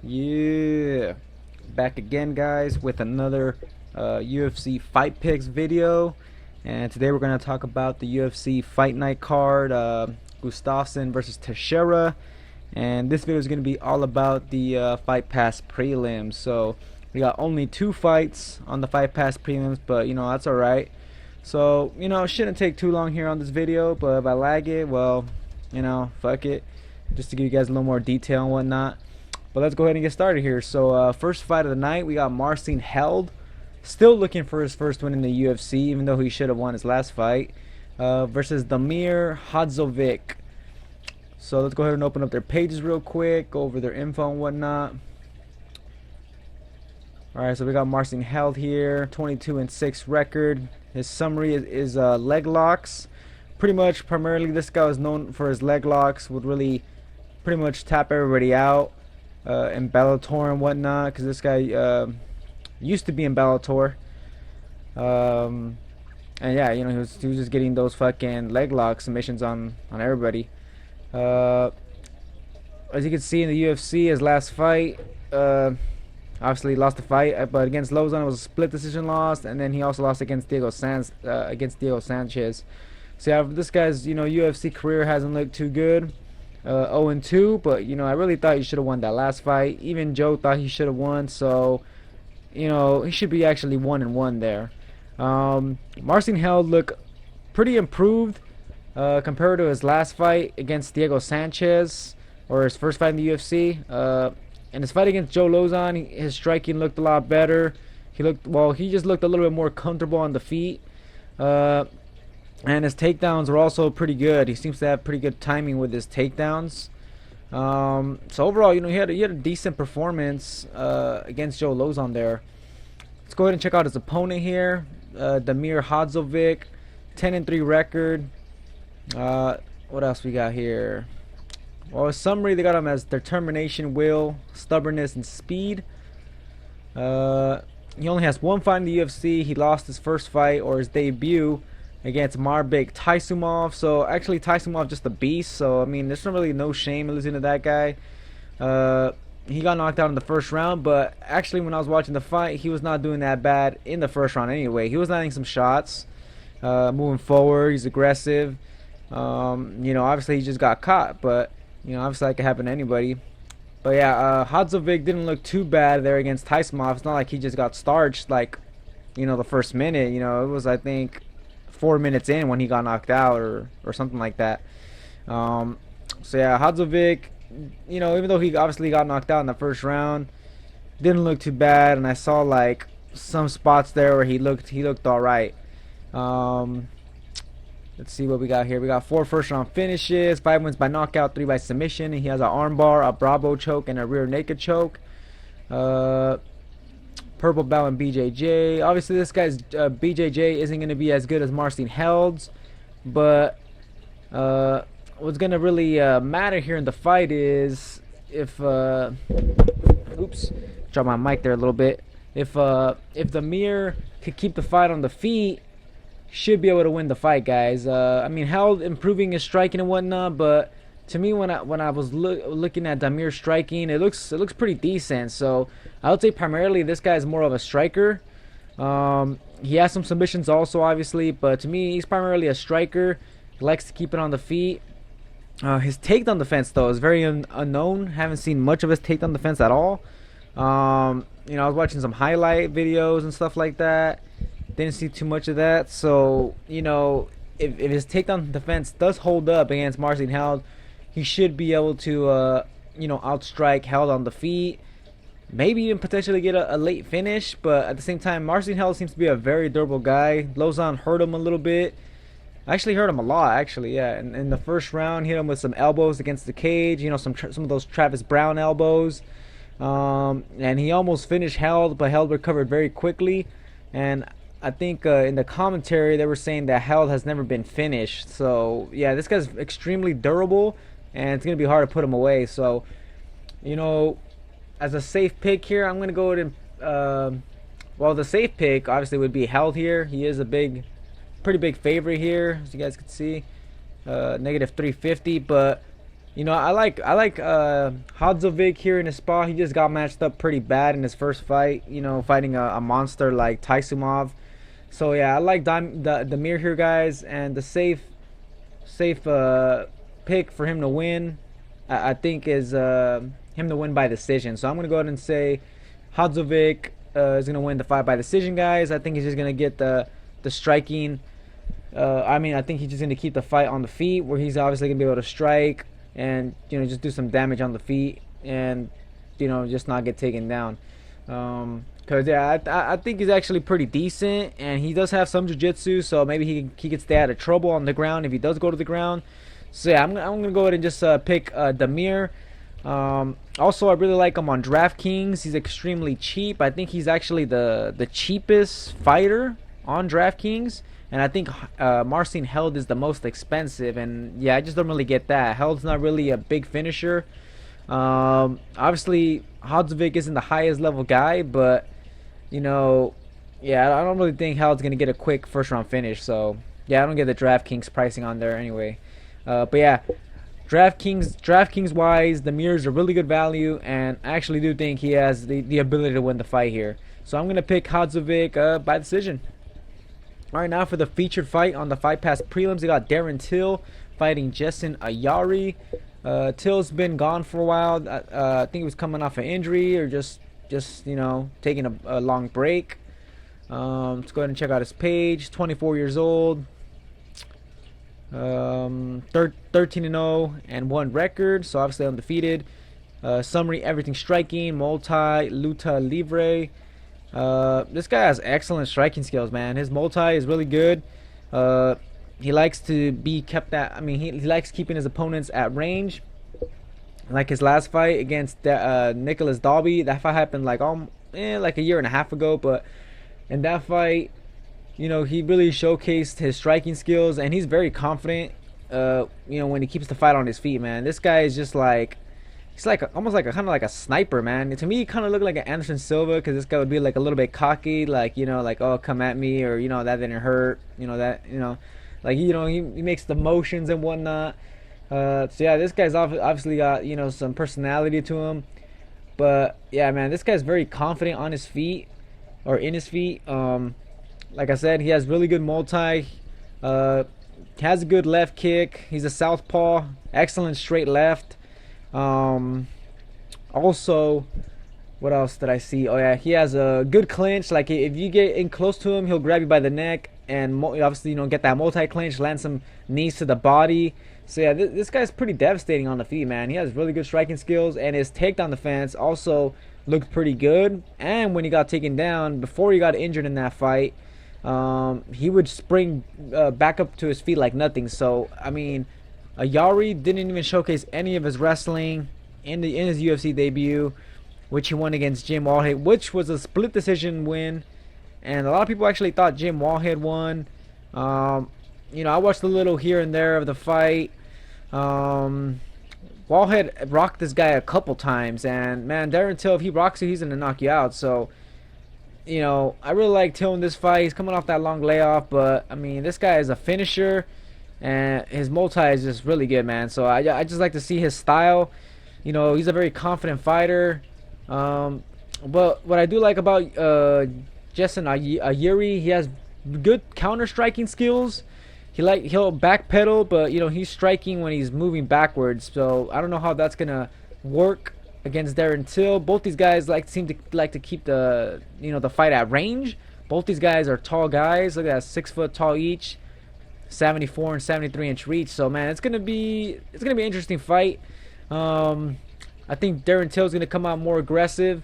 Yeah, back again, guys, with another UFC Fight Picks video, and today we're gonna talk about the UFC Fight Night card, GUSTAFSSON versus TEIXEIRA, and this video is gonna be all about the Fight Pass prelims. So we got only 2 fights on the Fight Pass prelims, but that's all right. So it shouldn't take too long here on this video, but if I lag it, well, fuck it, just to give you guys a little more detail and whatnot. But let's go ahead and get started here. So first fight of the night, we got Marcin Held, still looking for his first win in the UFC, even though he should have won his last fight, versus Damir Hadzovic. So let's go ahead and open up their pages real quick, go over their info and whatnot. Alright, so we got Marcin Held here, 22-6 record. His summary is leg locks. Pretty much, primarily, this guy was known for his leg locks, would really pretty much tap everybody out in Bellator and whatnot, because this guy used to be in Bellator, and yeah, he was just getting those fucking leg lock submissions on everybody. As you can see in the UFC, his last fight, obviously he lost the fight, but against Lozon it was a split decision loss, and then he also lost against Diego Sanchez. So yeah, this guy's UFC career hasn't looked too good. 0-2, but I really thought he should have won that last fight. Even Joe thought he should have won, so he should be actually 1-1 there. Marcin Held looked pretty improved compared to his last fight against Diego Sanchez, or his first fight in the UFC. In his fight against Joe Lozon, his striking looked a lot better. He just looked a little bit more comfortable on the feet. And his takedowns were also pretty good. He seems to have pretty good timing with his takedowns. So overall, he had a decent performance against Joe Lozon there. Let's go ahead and check out his opponent here, Damir Hadzovic, 10-3 record. What else we got here? Well, his summary, they got him as determination, will, stubbornness, and speed. He only has 1 fight in the UFC. He lost his first fight, or his debut, against Marbek Taisumov. So actually Taisumov just a beast, so I mean there's really no shame in losing to that guy. He got knocked out in the first round, but actually when I was watching the fight, he was not doing that bad in the first round anyway. He was landing some shots, moving forward, he's aggressive. Obviously he just got caught, but obviously that could happen to anybody. But yeah, Hadzovic didn't look too bad there against Taisumov. It's not like he just got starched like the first minute. It was, I think, 4 minutes in when he got knocked out, or something like that. So yeah, Hadzovic, even though he obviously got knocked out in the first round, didn't look too bad, and I saw like some spots there where he looked all right. Let's see what we got here. We got 4 first-round finishes, 5 wins by knockout, 3 by submission, and he has an armbar, a Bravo choke, and a rear naked choke. Purple belt and BJJ. Obviously this guy's BJJ isn't going to be as good as Marcin Held's, but what's going to really matter here in the fight is if oops, dropped my mic there a little bit. If Damir could keep the fight on the feet, should be able to win the fight, guys. I mean, Held improving his striking and whatnot, but to me, when I was looking at Damir's striking, it looks pretty decent. So I would say primarily this guy is more of a striker. He has some submissions also, obviously, but to me, he's primarily a striker. He likes to keep it on the feet. His takedown defense, though, is very unknown. Haven't seen much of his takedown defense at all. I was watching some highlight videos and stuff like that. Didn't see too much of that. So if his takedown defense does hold up against Marcin Held, he should be able to, outstrike Held on the feet. Maybe even potentially get a late finish. But at the same time, Marcin Held seems to be a very durable guy. Lozon hurt him a little bit. Actually hurt him a lot, actually, yeah. In the first round, hit him with some elbows against the cage. Some of those Travis Brown elbows. And he almost finished Held, but Held recovered very quickly. And I think in the commentary, they were saying that Held has never been finished. So, yeah, this guy's extremely durable, and it's going to be hard to put him away. So, as a safe pick here, I'm going to go ahead and, the safe pick obviously would be Held here. He is a pretty big favorite here, as you guys can see. -350, but You know, I like Hodzovic here in his spot. He just got matched up pretty bad in his first fight. You know, fighting a monster like Taisumov. So yeah, I like the Mir here, guys, and the safe pick for him to win. I think is him to win by decision. So I'm gonna go ahead and say Hodzovic is gonna win the fight by decision, guys. I think he's just gonna get the striking. I mean, I think he's just gonna keep the fight on the feet, where he's obviously gonna be able to strike and, you know, just do some damage on the feet and, you know, just not get taken down. Cause yeah, I think he's actually pretty decent, and he does have some jiu-jitsu, so maybe he could stay out of trouble on the ground if he does go to the ground. So yeah, I'm gonna go ahead and just pick Damir. Also, I really like him on DraftKings. He's extremely cheap. I think he's actually the cheapest fighter on DraftKings, and I think Marcin Held is the most expensive. And yeah, I just don't really get that. Held's not really a big finisher. Obviously, Hodzovic isn't the highest level guy, but you know, yeah, I don't really think Held's gonna get a quick first round finish. So yeah, I don't get the DraftKings pricing on there anyway. But yeah, DraftKings wise, the Mir is a really good value, and I actually do think he has the ability to win the fight here. So I'm gonna pick Hodzovic by decision. Alright, now for the featured fight on the Fight Pass prelims, we got Darren Till fighting Jason Ayari. Till's been gone for a while. I think he was coming off an injury, or just you know, taking a long break. Let's go ahead and check out his page. 24 years old. 13-0 and 1 record, so obviously undefeated. Summary: everything striking, multi, luta livre. This guy has excellent striking skills, man. His multi is really good. He likes to be kept at, I mean, he likes keeping his opponents at range. Like his last fight against Nicholas Dalby, that fight happened like like a year and a half ago, but in that fight, you know, he really showcased his striking skills, and he's very confident, you know, when he keeps the fight on his feet, man. This guy is just like, he's like almost like kind of like a sniper, man. To me, he kind of looked like an Anderson Silva, because this guy would be like a little bit cocky, like, you know, like, oh, come at me, or, you know, that didn't hurt, you know, that, you know, like, you know, he makes the motions and whatnot. So yeah, this guy's obviously got, you know, some personality to him. But yeah, man, this guy's very confident on his feet, or in his feet. Like I said, he has really good multi. Has a good left kick. He's a southpaw. Excellent straight left. Also, what else did I see? Oh yeah, he has a good clinch. Like, if you get in close to him, he'll grab you by the neck, and obviously, you know, get that multi clinch, land some knees to the body. So yeah, this guy's pretty devastating on the feet, man. He has really good striking skills, and his takedown defense also looked pretty good. And when he got taken down, before he got injured in that fight, he would spring back up to his feet like nothing. So I mean, Ayari didn't even showcase any of his wrestling in his UFC debut, which he won against Jim Wallhead, which was a split decision win. And a lot of people actually thought Jim Wallhead won. You know, I watched a little here and there of the fight. Wallhead rocked this guy a couple times, and man, Darren Till, if he rocks you, he's gonna knock you out. So, you know, I really like Till in this fight. He's coming off that long layoff, but I mean, this guy is a finisher, and his multi is just really good, man. So I just like to see his style. You know, he's a very confident fighter. But what I do like about Jason Ayuri, he has good counter striking skills. He'll backpedal, but you know, he's striking when he's moving backwards. So I don't know how that's gonna work against Darren Till. Both these guys seem to keep the, you know, the fight at range. Both these guys are tall guys. Look at that, 6 foot tall each, 74 and 73 inch reach. So man, it's gonna be an interesting fight. I think Darren Till's gonna come out more aggressive,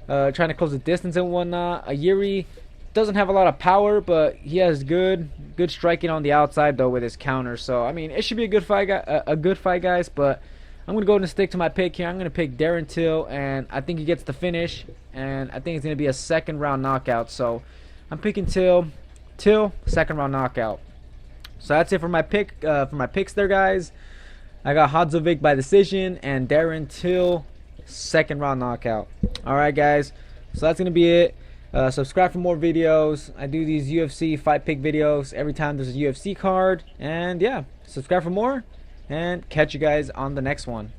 trying to close the distance and whatnot. Ayuri doesn't have a lot of power, but he has good striking on the outside though with his counter. So I mean, it should be a good fight, guys. But I'm gonna go ahead and stick to my pick here. I'm gonna pick Darren Till, and I think he gets the finish, and I think it's gonna be a second round knockout. So I'm picking Till, second round knockout. So that's it for my pick, for my picks there, guys. I got Hodzovic by decision and Darren Till second round knockout. Alright guys, so that's gonna be it. Subscribe for more videos. I do these UFC fight pick videos every time there's a UFC card, and yeah, subscribe for more, and catch you guys on the next one.